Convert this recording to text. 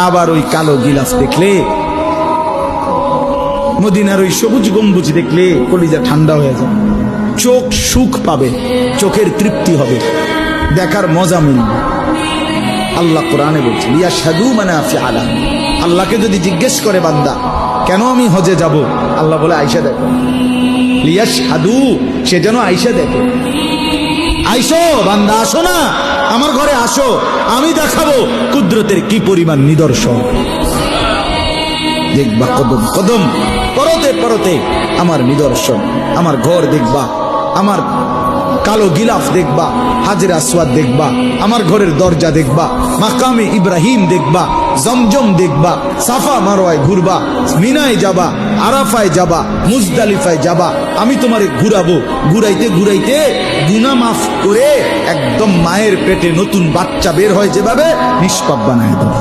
আবার ওই কালো গিলাফ দেখলে, মদিনার ওই সবুজ গম্বুজ দেখলে কলিজা ঠান্ডা হয়ে যায়, চোখ সুখ পাবে, চোখের তৃপ্তি হবে, দেখার মজা মিলবে। আল্লাহ কোরআনে বলছে লিয়াশহাদু মানাফিআ লাহুম। আল্লাহকে যদি জিজ্ঞেস করে বান্দা কেন আমি হজে যাব, আল্লাহ বলে আয়েশা দেখো, লিয়াশহাদু, সে যেন আয়েশা দেখে। আইসো বান্দা, আসো না আমার ঘরে, আসো, আমি দেখাবো কুদরতের কি পরিমাণ নিদর্শন। দেখবা কদম কদম, পরতে পরতে আমার নিদর্শন, আমার ঘর দেখবা, আমার কালো গিলাফ দেখবা, হাজরে আসওয়াদ দেখবা, আমার ঘরের দরজা দেখবা, মাকামে ইব্রাহিম দেখবা, জমজম দেখবা, সাফা মারওয়ায় ঘুরবা, মিনায় যাবা, আরাফায় যাবা, মুজদালিফায় যাবা, আমি তোমারে ঘুরাবো, ঘুরাইতে ঘুরাইতে গুনাহ মাফ করে একদম মায়ের পেটে নতুন বাচ্চা বের হয় যেভাবে, নিষ্পাপ বানায় দেবো।